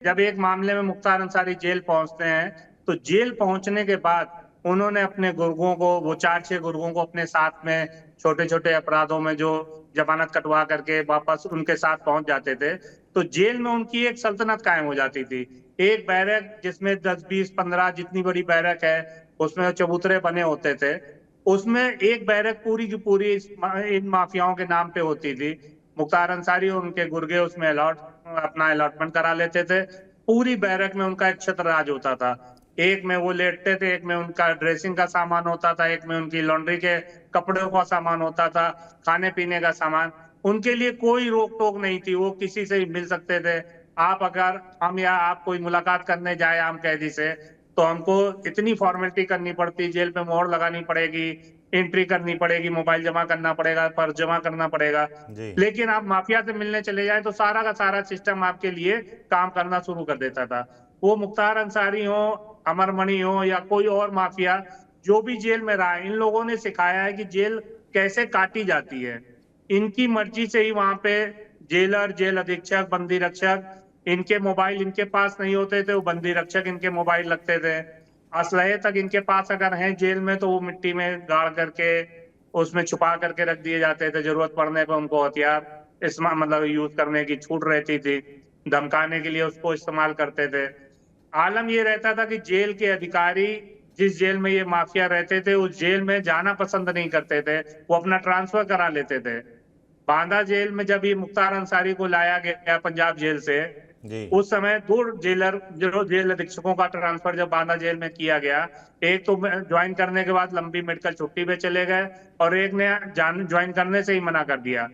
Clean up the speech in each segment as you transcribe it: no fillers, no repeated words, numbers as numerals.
जब एक मामले में मुख्तार अंसारी जेल पहुंचते हैं, तो जेल पहुंचने के बाद उन्होंने अपने गुर्गों को, वो 4-6 गुर्गों को अपने साथ में, छोटे छोटे अपराधों में जो जमानत कटवा करके वापस उनके साथ पहुंच जाते थे, तो जेल में उनकी एक सल्तनत कायम हो जाती थी। एक बैरक जिसमें 10, 20, 15 जितनी बड़ी बैरक है, उसमें चबूतरे बने होते थे, उसमें एक बैरक पूरी की पूरी इन माफियाओं के नाम पे होती थी। मुख्तार अंसारी और उनके गुर्गे उसमें अपना अलॉटमेंट करा लेते थे। पूरी बैरक में उनका एक छत्र राज होता था। एक में वो लेटते थे, एक में उनका ड्रेसिंग का सामान होता था, एक में उनकी लॉन्ड्री के कपड़ों का सामान होता था, खाने पीने का सामान। उनके लिए कोई रोक टोक नहीं थी, वो किसी से भी मिल सकते थे। आप अगर हम या आप कोई मुलाकात करने जाए आम कैदी से, तो हमको इतनी फॉर्मेलिटी करनी पड़ती, जेल पे मोहर लगानी पड़ेगी, एंट्री करनी पड़ेगी, मोबाइल जमा करना पड़ेगा, पर्स जमा करना पड़ेगा। जी। लेकिन आप माफिया से मिलने चले जाए तो सारा का सारा सिस्टम आपके लिए काम करना शुरू कर देता था। वो मुख्तार अंसारी हो, अमर मणि हो, या कोई और माफिया जो भी जेल में रहा है, इन लोगों ने सिखाया है कि जेल कैसे काटी जाती है। इनकी मर्जी से ही वहां पे जेलर, जेल अधीक्षक, बंदी रक्षक, इनके मोबाइल इनके पास नहीं होते थे, वो बंदी रक्षक इनके मोबाइल रखते थे। असलहे तक इनके पास अगर हैं जेल में, तो वो मिट्टी में गाड़ करके उसमें छुपा करके रख दिए जाते थे। जरूरत पड़ने पर उनको हथियार मतलब यूज करने की छूट रहती थी, धमकाने के लिए उसको इस्तेमाल करते थे। आलम ये रहता था कि जेल के अधिकारी, जिस जेल में ये माफिया रहते थे, उस जेल में जाना पसंद नहीं करते थे, वो अपना ट्रांसफर करा लेते थे। बांदा जेल में जब ये मुख्तार अंसारी को लाया गया पंजाब जेल से, जी। उस समय दो जेलर, जो जेल अधीक्षकों का ट्रांसफर जब बांदा जेल में किया गया, एक तो ज्वाइन करने के बाद लंबी मेडिकल छुट्टी पे चले गए, और एक ने ज्वाइन करने से ही मना कर दिया।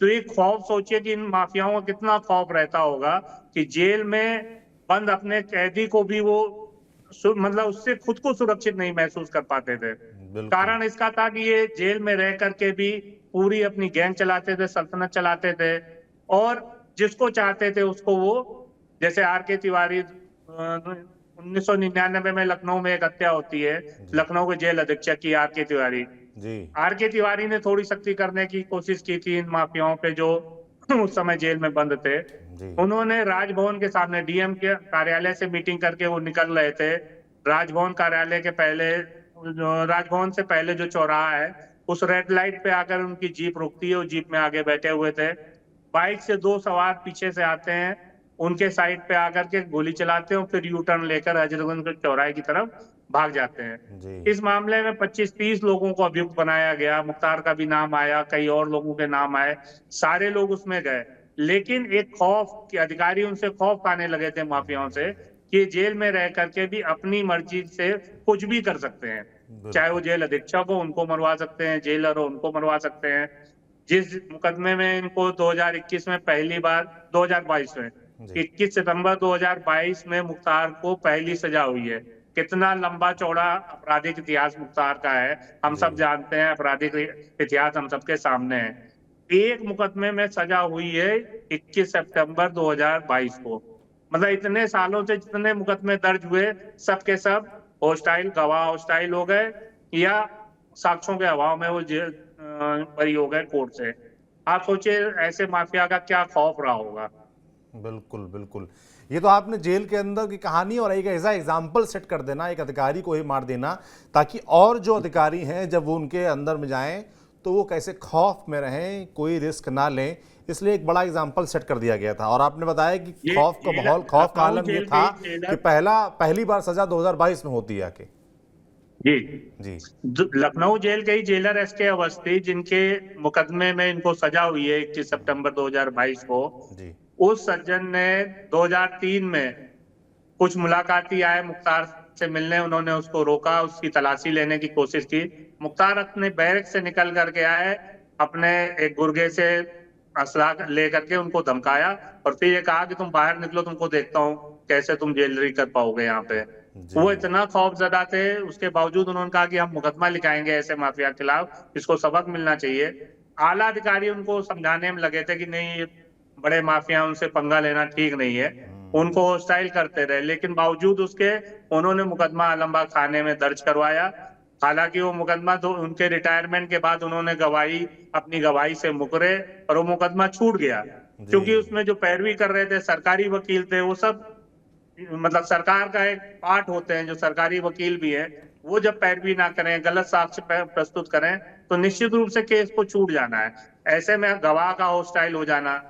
तो ये खौफ, सोचिए कि इन माफियाओं का कितना खौफ रहता होगा कि जेल में बंद अपने कैदी को भी वो मतलब उससे खुद को सुरक्षित नहीं महसूस कर पाते थे। बिल्कुल। कारण इसका था कि ये जेल में रह करके भी पूरी अपनी गैंग चलाते थे, सल्तनत चलाते थे, और जिसको चाहते थे उसको वो, जैसे आर के तिवारी, 1999 में लखनऊ में एक हत्या होती है, जी। लखनऊ के जेल अधीक्षक की, आर के तिवारी। जी। आर के तिवारी ने थोड़ी सख्ती करने की कोशिश की थी इन माफियाओं पे जो उस समय जेल में बंद थे। जी। उन्होंने राजभवन के सामने डीएम के कार्यालय से मीटिंग करके वो निकल रहे थे। राजभवन कार्यालय के पहले, राजभवन से पहले जो चौराहा है, उस रेड लाइट पे आकर उनकी जीप रुकती है, वो जीप में आगे बैठे हुए थे। बाइक से दो सवार पीछे से आते हैं, उनके साइड पे आकर के गोली चलाते हैं, और फिर यू टर्न लेकर हजरतगंज चौराहे की तरफ भाग जाते हैं। जी। इस मामले में 25-30 लोगों को अभियुक्त बनाया गया, मुख्तार का भी नाम आया, कई और लोगों के नाम आए, सारे लोग उसमें गए। लेकिन एक खौफ कि अधिकारी उनसे खौफ खाने लगे थे माफियाओं से, कि जेल में रह करके भी अपनी मर्जी से कुछ भी कर सकते हैं। चाहे वो बिल्कुल। जेल अधीक्षक हो, उनको मरवा सकते हैं, जेलर हो, उनको मरवा सकते हैं। जिस मुकदमे में इनको 2021 में पहली बार, 2022 में, जी। 21 सितंबर 2022 में मुख्तार को पहली सजा हुई है। कितना लंबा चौड़ा आपराधिक इतिहास मुख्तार का है, हम जी। सब जानते हैं, आपराधिक इतिहास हम सबके सामने है। एक मुकदमे में सजा हुई है 21 सितंबर 2022 को। मतलब इतने सालों से जितने मुकदमे दर्ज हुए, सब के सब हॉस्टाइल गवाह हॉस्टाइल हो गए, या साक्ष्यों के अभाव में वो बरी हो गए कोर्ट से। आप सोचिए ऐसे माफिया का क्या खौफ रहा होगा। बिल्कुल, बिल्कुल। ये तो आपने जेल के अंदर की कहानी और एक ऐसा एग्जाम्पल सेट कर देना, एक अधिकारी को ही मार देना, ताकि और जो अधिकारी हैं जब वो उनके अंदर में जाएं तो वो कैसे खौफ में रहें, कोई रिस्क ना लें। इसलिए एक बड़ा एग्जाम्पल सेट कर दिया गया था। और आपने बताया कि ये खौफ का जेलर, माहौल, खौफ का लखनऊ आलम ये जेल के था ही कि जेलर। पहली बार सजा 2022 में होती है आके। जी, जी। लखनऊ जेल के ही जेलर एसके अवस्थी, जिनके मुकदमे में इनको सजा हुई है 21 सितंबर 2022 को, जी। उस सज्जन ने 2003 में कुछ मुलाकाती आए मुख्तार से मिलने, उन्होंने उसको रोका, उसकी तलाशी लेने की कोशिश की। मुख्तार अपने बैरक से निकल करके आए, अपने एक गुर्गे से असला लेकर के उनको धमकाया, और फिर ये कहा कि तुम बाहर निकलो, तुमको देखता हूँ कैसे तुम जेलरी कर पाओगे यहाँ पे। जी। वो इतना खौफजदा थे, उसके बावजूद उन्होंने कहा कि हम मुकदमा लिखाएंगे ऐसे माफिया के खिलाफ, इसको सबक मिलना चाहिए। आला अधिकारी उनको समझाने में लगे थे कि नहीं, ये बड़े माफिया, उनसे पंगा लेना ठीक नहीं है, उनको हॉस्टाइल करते रहे, लेकिन बावजूद उसके उन्होंने मुकदमा आलमबाग थाने में दर्ज करवाया। हालांकि वो मुकदमा तो उनके रिटायरमेंट के बाद उन्होंने गवाही, अपनी गवाही से मुकरे, और वो मुकदमा छूट गया, जी। क्योंकि उसमें जो पैरवी कर रहे थे सरकारी वकील थे, वो सब मतलब सरकार का एक पार्ट होते हैं जो सरकारी वकील भी है, वो जब पैरवी ना करें, गलत साक्ष्य प्रस्तुत करें, तो निश्चित रूप से केस को छूट जाना है। ऐसे में गवाह का हॉस्टाइल हो जाना,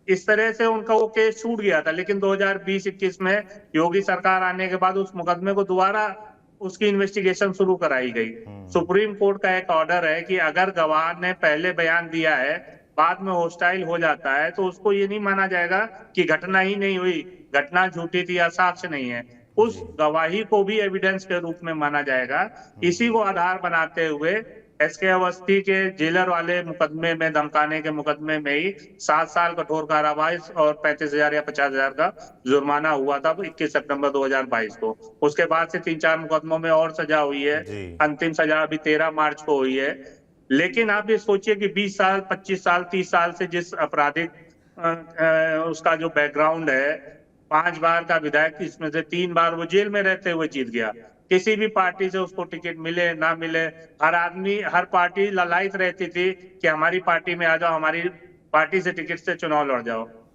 इस तरह से उनका वो केस छूट गया था। लेकिन 2020-21 में योगी सरकार आने के बाद उस मुकदमे को दोबारा उसकी इन्वेस्टिगेशन शुरू कराई गई। सुप्रीम कोर्ट का एक ऑर्डर है कि अगर गवाह ने पहले बयान दिया है, बाद में हॉस्टाइल हो जाता है, तो उसको ये नहीं माना जाएगा कि घटना ही नहीं हुई, घटना झूठी थी या साक्ष्य नहीं है, उस गवाही को भी एविडेंस के रूप में माना जाएगा। इसी को आधार बनाते हुए एसके अवस्थी के जेलर वाले मुकदमे में, धमकाने के मुकदमे में ही 7 साल कठोर कारावास और 35,000 या 50,000 का जुर्माना हुआ था 21 सितंबर 2022 को। उसके बाद से 3-4 मुकदमों में और सजा हुई है। अंतिम सजा अभी 13 मार्च को हुई है। लेकिन आप ये सोचिए कि 20 साल, 25 साल, 30 साल से जिस आपराधिक उसका जो बैकग्राउंड है, 5 बार का विधायक, इसमें से 3 बार वो जेल में रहते हुए जीत गया। किसी भी पार्टी से उसको टिकट मिले ना मिले, हर आदमी, हर पार्टी ललायत रहती थी कि हमारी पार्टी में आ जाओ, हमारी पार्टी से टिकट से चुनाव लड़ जाओ।